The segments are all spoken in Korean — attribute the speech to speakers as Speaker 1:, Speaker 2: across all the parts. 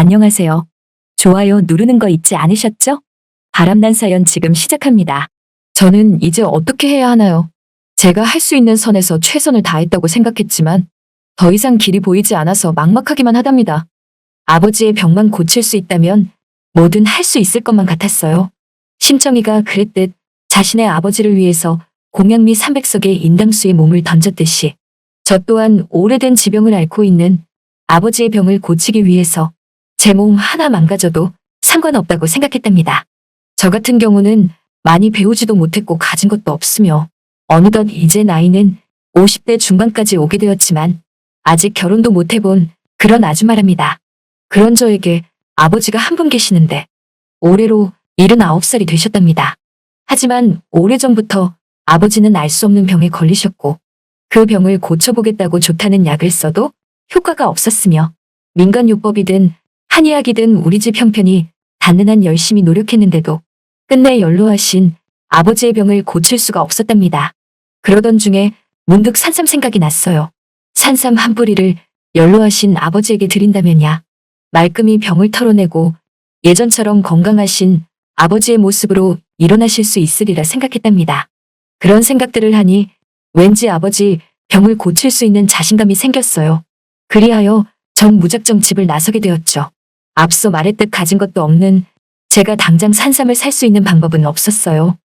Speaker 1: 안녕하세요. 좋아요 누르는 거 잊지 않으셨죠? 바람난 사연 지금 시작합니다. 저는 이제 어떻게 해야 하나요? 제가 할 수 있는 선에서 최선을 다했다고 생각했지만 더 이상 길이 보이지 않아서 막막하기만 하답니다. 아버지의 병만 고칠 수 있다면 뭐든 할 수 있을 것만 같았어요. 심청이가 그랬듯 자신의 아버지를 위해서 공양미 300석의 인당수에 몸을 던졌듯이 저 또한 오래된 지병을 앓고 있는 아버지의 병을 고치기 위해서 제 몸 하나 망가져도 상관없다고 생각했답니다. 저 같은 경우는 많이 배우지도 못했고 가진 것도 없으며 어느덧 이제 나이는 50대 중반까지 오게 되었지만 아직 결혼도 못 해본 그런 아주마랍니다. 그런 저에게 아버지가 한 분 계시는데 올해로 79살이 되셨답니다. 하지만 오래전부터 아버지는 알 수 없는 병에 걸리셨고 그 병을 고쳐보겠다고 좋다는 약을 써도 효과가 없었으며 민간요법이든 한의학이든 우리 집 형편이 닿는 한 열심히 노력했는데도 끝내 연로하신 아버지의 병을 고칠 수가 없었답니다. 그러던 중에 문득 산삼 생각이 났어요. 산삼 한 뿌리를 연로하신 아버지에게 드린다면야 말끔히 병을 털어내고 예전처럼 건강하신 아버지의 모습으로 일어나실 수 있으리라 생각했답니다. 그런 생각들을 하니 왠지 아버지 병을 고칠 수 있는 자신감이 생겼어요. 그리하여 전 무작정 집을 나서게 되었죠. 앞서 말했듯 가진 것도 없는 제가 당장 산삼을 살 수 있는 방법은 없었어요.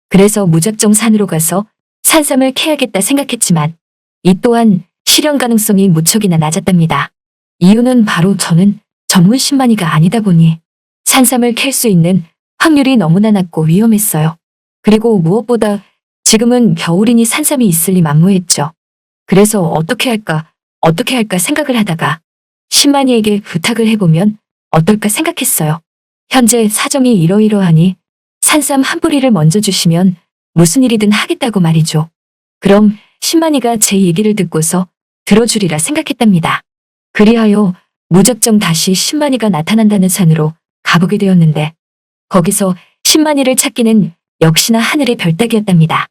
Speaker 1: 그래서 무작정 산으로 가서 산삼을 캐야겠다 생각했지만 이 또한 실현 가능성이 무척이나 낮았답니다. 이유는 바로 저는 전문 신만이가 아니다 보니 산삼을 캘 수 있는 확률이 너무나 낮고 위험했어요. 그리고 무엇보다 지금은 겨울이니 산삼이 있을리 만무했죠. 그래서 어떻게 할까 생각을 하다가 신만이에게 부탁을 해보면 어떨까 생각했어요. 현재 사정이 이러이러하니 산삼 한 뿌리를 먼저 주시면 무슨 일이든 하겠다고 말이죠. 그럼 신만이가 제 얘기를 듣고서 들어주리라 생각했답니다. 그리하여 무작정 다시 신만이가 나타난다는 산으로 가보게 되었는데 거기서 신만이를 찾기는 역시나 하늘의 별 따기였답니다.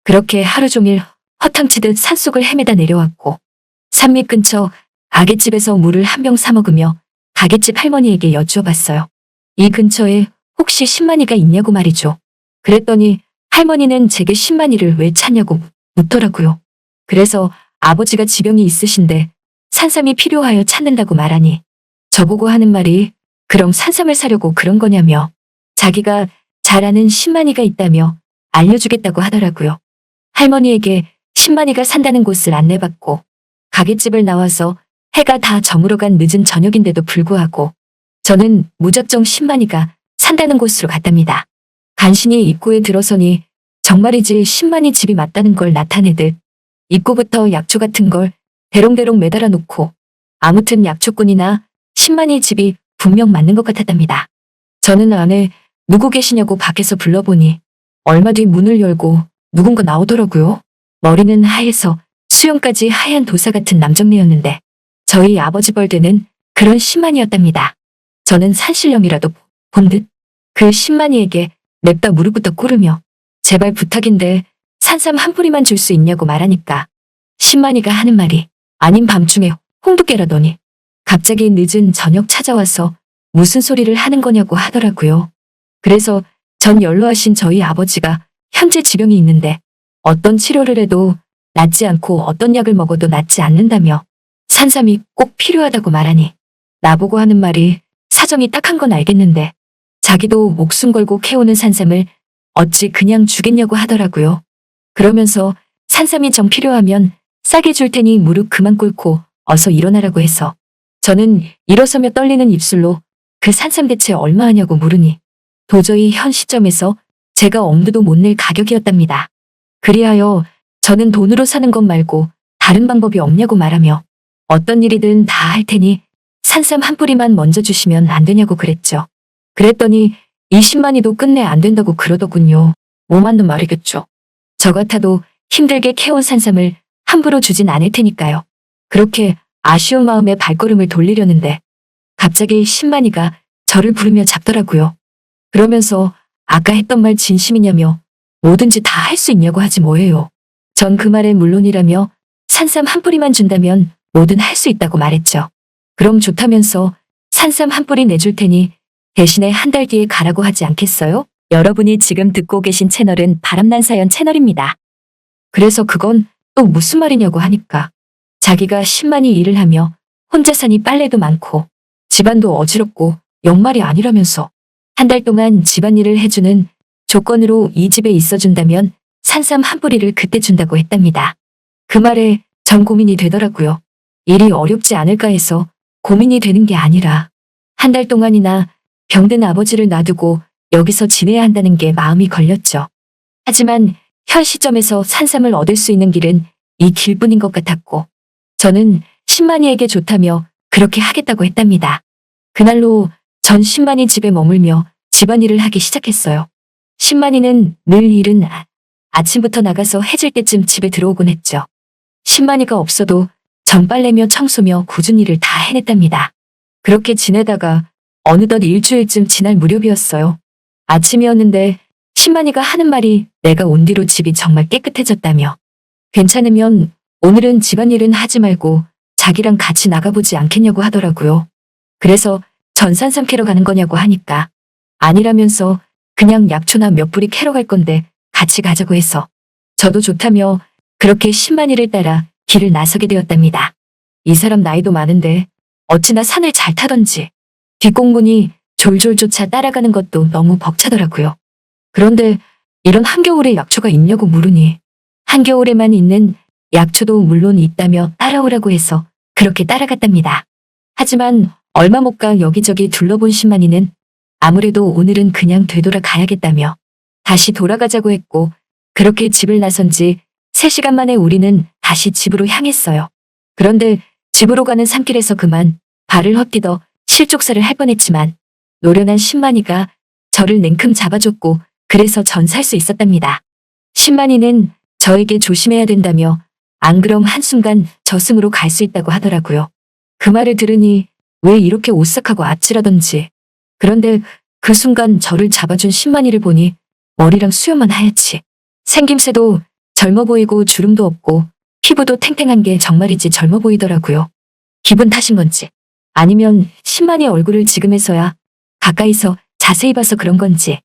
Speaker 1: 그렇게 하루 종일 허탕치듯 산속을 헤매다 내려왔고 산밑 근처 가게집에서 물을 한 병 사 먹으며 가게집 할머니에게 여쭈어봤어요. 이 근처에 혹시 신만이가 있냐고 말이죠. 그랬더니 할머니는 제게 신만이를 왜 찾냐고 묻더라고요. 그래서 아버지가 지병이 있으신데 산삼이 필요하여 찾는다고 말하니 저보고 하는 말이 그럼 산삼을 사려고 그런 거냐며 자기가 잘 아는 신만이가 있다며 알려주겠다고 하더라고요. 할머니에게 신만이가 산다는 곳을 안내받고 가게집을 나와서 해가 다 저물어 간 늦은 저녁인데도 불구하고 저는 무작정 신만이가 산다는 곳으로 갔답니다. 간신히 입구에 들어서니 정말이지 신만이 집이 맞다는 걸 나타내듯 입구부터 약초 같은 걸 대롱대롱 매달아 놓고 아무튼 약초꾼이나 신만이 집이 분명 맞는 것 같았답니다. 저는 안에 누구 계시냐고 밖에서 불러보니 얼마 뒤 문을 열고 누군가 나오더라고요. 머리는 하얘서 수염까지 하얀 도사 같은 남정네였는데 저희 아버지 벌되는 그런 신만이었답니다. 저는 산신령이라도 본 듯 그 신만이에게 냅다 무릎부터 꿇으며 제발 부탁인데 산삼 한 뿌리만 줄 수 있냐고 말하니까 신만이가 하는 말이 아닌 밤중에 홍두 깨라더니 갑자기 늦은 저녁 찾아와서 무슨 소리를 하는 거냐고 하더라고요. 그래서 전 연로하신 저희 아버지가 현재 지병이 있는데 어떤 치료를 해도 낫지 않고 어떤 약을 먹어도 낫지 않는다며 산삼이 꼭 필요하다고 말하니 나보고 하는 말이 사정이 딱한 건 알겠는데 자기도 목숨 걸고 캐오는 산삼을 어찌 그냥 주겠냐고 하더라고요. 그러면서 산삼이 정 필요하면 싸게 줄 테니 무릎 그만 꿇고 어서 일어나라고 해서 저는 일어서며 떨리는 입술로 그 산삼 대체 얼마 하냐고 물으니 도저히 현 시점에서 제가 엄두도 못 낼 가격이었답니다. 그리하여 저는 돈으로 사는 것 말고 다른 방법이 없냐고 말하며 어떤 일이든 다 할 테니 산삼 한 뿌리만 먼저 주시면 안 되냐고 그랬죠. 그랬더니 20만이도 끝내 안 된다고 그러더군요. 뭐 맞는 말이겠죠. 저 같아도 힘들게 캐온 산삼을 함부로 주진 않을 테니까요. 그렇게 아쉬운 마음에 발걸음을 돌리려는데 갑자기 신만이가 저를 부르며 잡더라고요. 그러면서 아까 했던 말 진심이냐며 뭐든지 다 할 수 있냐고 하지 뭐예요. 전 그 말에 물론이라며 산삼 한 뿌리만 준다면 뭐든 할 수 있다고 말했죠. 그럼 좋다면서 산삼 한 뿌리 내줄 테니 대신에 한 달 뒤에 가라고 하지 않겠어요? 여러분이 지금 듣고 계신 채널은 바람난 사연 채널입니다. 그래서 그건 또 무슨 말이냐고 하니까 자기가 10만이 일을 하며 혼자 사니 빨래도 많고 집안도 어지럽고 영말이 아니라면서 한 달 동안 집안일을 해주는 조건으로 이 집에 있어준다면 산삼 한 뿌리를 그때 준다고 했답니다. 그 말에 전 고민이 되더라고요. 일이 어렵지 않을까 해서 고민이 되는 게 아니라 한 달 동안이나 병든 아버지를 놔두고 여기서 지내야 한다는 게 마음이 걸렸죠. 하지만 현 시점에서 산삼을 얻을 수 있는 길은 이 길뿐인 것 같았고 저는 신만이에게 좋다며 그렇게 하겠다고 했답니다. 그날로 전 신만이 집에 머물며 집안일을 하기 시작했어요. 신만이는 늘 일은 아침부터 나가서 해질 때쯤 집에 들어오곤 했죠. 신만이가 없어도 전 빨래며 청소며 굳은 일을 다 해냈답니다. 그렇게 지내다가 어느덧 일주일쯤 지날 무렵이었어요. 아침이었는데 신만이가 하는 말이 내가 온 뒤로 집이 정말 깨끗해졌다며 괜찮으면 오늘은 집안일은 하지 말고 자기랑 같이 나가보지 않겠냐고 하더라고요. 그래서 전 산삼 캐러 가는 거냐고 하니까 아니라면서 그냥 약초나 몇 뿌리 캐러 갈 건데 같이 가자고 해서 저도 좋다며 그렇게 신만이를 따라 길을 나서게 되었답니다. 이 사람 나이도 많은데 어찌나 산을 잘 타던지 뒷공문이 졸졸 쫓아 따라가는 것도 너무 벅차더라고요. 그런데 이런 한겨울에 약초가 있냐고 물으니 한겨울에만 있는 약초도 물론 있다며 따라오라고 해서 그렇게 따라갔답니다. 하지만 얼마 못 가 여기저기 둘러본 신만이는 아무래도 오늘은 그냥 되돌아 가야겠다며 다시 돌아가자고 했고 그렇게 집을 나선 지 3시간 만에 우리는 다시 집으로 향했어요. 그런데 집으로 가는 산길에서 그만 발을 헛디뎌 실족사를 할 뻔했지만 노련한 신만이가 저를 냉큼 잡아줬고 그래서 전 살 수 있었답니다. 신만이는 저에게 조심해야 된다며 안 그럼 한순간 저승으로 갈 수 있다고 하더라고요. 그 말을 들으니 왜 이렇게 오싹하고 아찔하던지. 그런데 그 순간 저를 잡아준 신만이를 보니 머리랑 수염만 하얗지. 생김새도 젊어 보이고 주름도 없고 피부도 탱탱한 게 정말이지 젊어 보이더라고요. 기분 탓인 건지 아니면 신만이 얼굴을 지금에서야 가까이서 자세히 봐서 그런 건지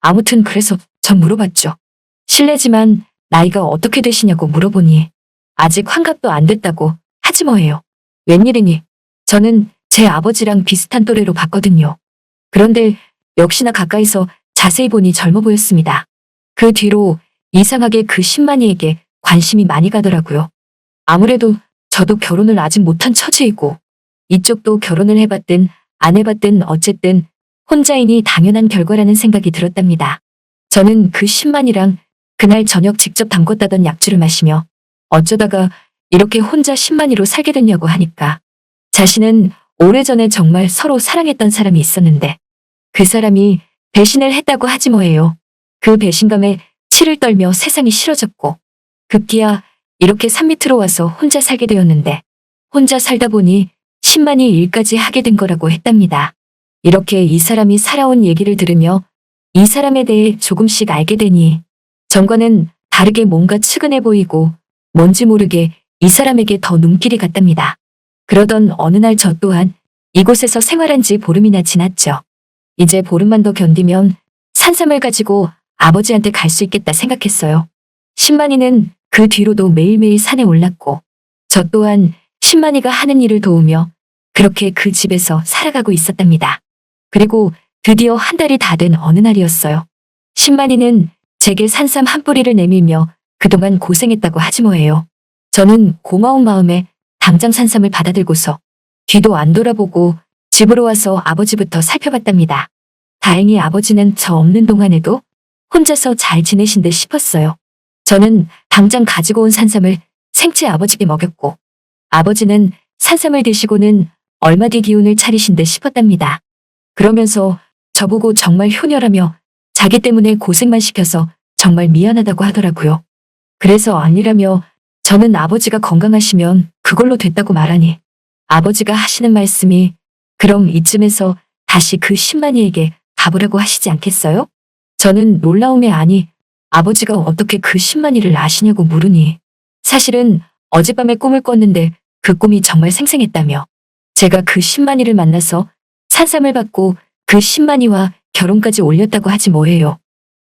Speaker 1: 아무튼 그래서 전 물어봤죠. 실례지만 나이가 어떻게 되시냐고 물어보니 아직 환갑도 안 됐다고 하지 뭐예요. 웬일이니? 저는 제 아버지랑 비슷한 또래로 봤거든요. 그런데 역시나 가까이서 자세히 보니 젊어 보였습니다. 그 뒤로 이상하게 그 신만이에게 관심이 많이 가더라고요. 아무래도 저도 결혼을 아직 못한 처지이고 이쪽도 결혼을 해봤든 안 해봤든 어쨌든 혼자이니 당연한 결과라는 생각이 들었답니다. 저는 그 신만이랑 그날 저녁 직접 담궜다던 약주를 마시며 어쩌다가 이렇게 혼자 신만이로 살게 됐냐고 하니까 자신은 오래전에 정말 서로 사랑했던 사람이 있었는데 그 사람이 배신을 했다고 하지 뭐예요. 그 배신감에 치를 떨며 세상이 싫어졌고 급기야 이렇게 산 밑으로 와서 혼자 살게 되었는데 혼자 살다 보니 신만이 일까지 하게 된 거라고 했답니다. 이렇게 이 사람이 살아온 얘기를 들으며 이 사람에 대해 조금씩 알게 되니 전과는 다르게 뭔가 측은해 보이고 뭔지 모르게 이 사람에게 더 눈길이 갔답니다. 그러던 어느 날 저 또한 이곳에서 생활한 지 보름이나 지났죠. 이제 보름만 더 견디면 산삼을 가지고 아버지한테 갈 수 있겠다 생각했어요. 신만이는 그 뒤로도 매일매일 산에 올랐고 저 또한 신만이가 하는 일을 도우며 그렇게 그 집에서 살아가고 있었답니다. 그리고 드디어 한 달이 다 된 어느 날이었어요. 신만이는 제게 산삼 한 뿌리를 내밀며 그동안 고생했다고 하지 뭐예요. 저는 고마운 마음에 당장 산삼을 받아들고서 뒤도 안 돌아보고 집으로 와서 아버지부터 살펴봤답니다. 다행히 아버지는 저 없는 동안에도 혼자서 잘 지내신 듯 싶었어요. 저는 당장 가지고 온 산삼을 생채 아버지께 먹였고 아버지는 산삼을 드시고는 얼마 뒤 기운을 차리신 듯 싶었답니다. 그러면서 저보고 정말 효녀라며 자기 때문에 고생만 시켜서 정말 미안하다고 하더라고요. 그래서 아니라며 저는 아버지가 건강하시면 그걸로 됐다고 말하니 아버지가 하시는 말씀이 그럼 이쯤에서 다시 그 신만이에게 가보라고 하시지 않겠어요? 저는 놀라움에 아니 아버지가 어떻게 그 신만이를 아시냐고 물으니 사실은 어젯밤에 꿈을 꿨는데 그 꿈이 정말 생생했다며 제가 그 신만이를 만나서 산삼을 받고 그 10만이와 결혼까지 올렸다고 하지 뭐예요.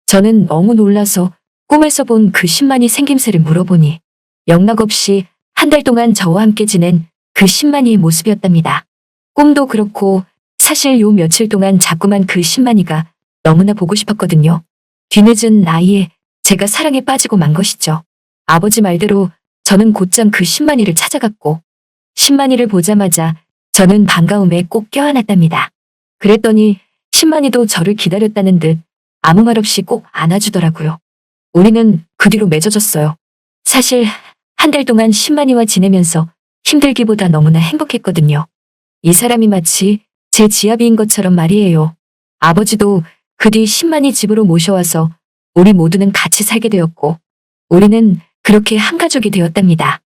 Speaker 1: 저는 너무 놀라서 꿈에서 본 그 10만이 생김새를 물어보니 영락없이 한 달 동안 저와 함께 지낸 그 10만이의 모습이었답니다. 꿈도 그렇고 사실 요 며칠 동안 자꾸만 그 10만이가 너무나 보고 싶었거든요. 뒤늦은 나이에 제가 사랑에 빠지고 만 것이죠. 아버지 말대로 저는 곧장 그 10만이를 찾아갔고 10만이를 보자마자 저는 반가움에 꼭 껴안았답니다. 그랬더니 10만이도 저를 기다렸다는 듯 아무 말 없이 꼭 안아주더라고요. 우리는 그 뒤로 맺어졌어요. 사실 한 달 동안 10만이와 지내면서 힘들기보다 너무나 행복했거든요. 이 사람이 마치 제 지아비인 것처럼 말이에요. 아버지도 그 뒤 10만이 집으로 모셔와서 우리 모두는 같이 살게 되었고 우리는 그렇게 한 가족이 되었답니다.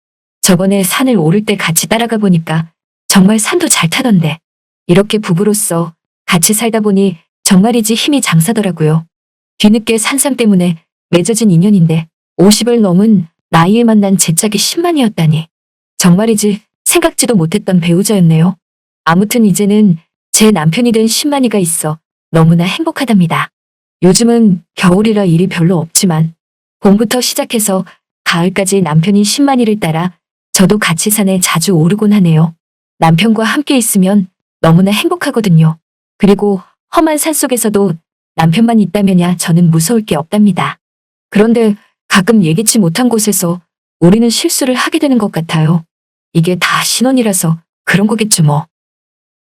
Speaker 1: 저번에 산을 오를 때 같이 따라가 보니까 정말 산도 잘 타던데 이렇게 부부로서 같이 살다 보니 정말이지 힘이 장사더라고요. 뒤늦게 산삼 때문에 맺어진 인연인데 50을 넘은 나이에 만난 제 짝이 10만이었다니 정말이지 생각지도 못했던 배우자였네요. 아무튼 이제는 제 남편이 된 10만이가 있어 너무나 행복하답니다. 요즘은 겨울이라 일이 별로 없지만 봄부터 시작해서 가을까지 남편이 10만이를 따라 저도 같이 산에 자주 오르곤 하네요. 남편과 함께 있으면 너무나 행복하거든요. 그리고 험한 산 속에서도 남편만 있다면야 저는 무서울 게 없답니다. 그런데 가끔 예기치 못한 곳에서 우리는 실수를 하게 되는 것 같아요. 이게 다 신혼이라서 그런 거겠죠 뭐.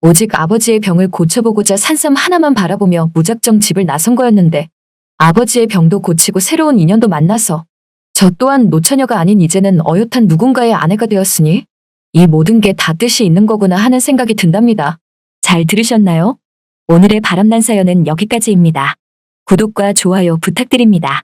Speaker 1: 오직 아버지의 병을 고쳐보고자 산삼 하나만 바라보며 무작정 집을 나선 거였는데 아버지의 병도 고치고 새로운 인연도 만나서 저 또한 노처녀가 아닌 이제는 어엿한 누군가의 아내가 되었으니 이 모든 게 다 뜻이 있는 거구나 하는 생각이 든답니다. 잘 들으셨나요? 오늘의 바람난 사연은 여기까지입니다. 구독과 좋아요 부탁드립니다.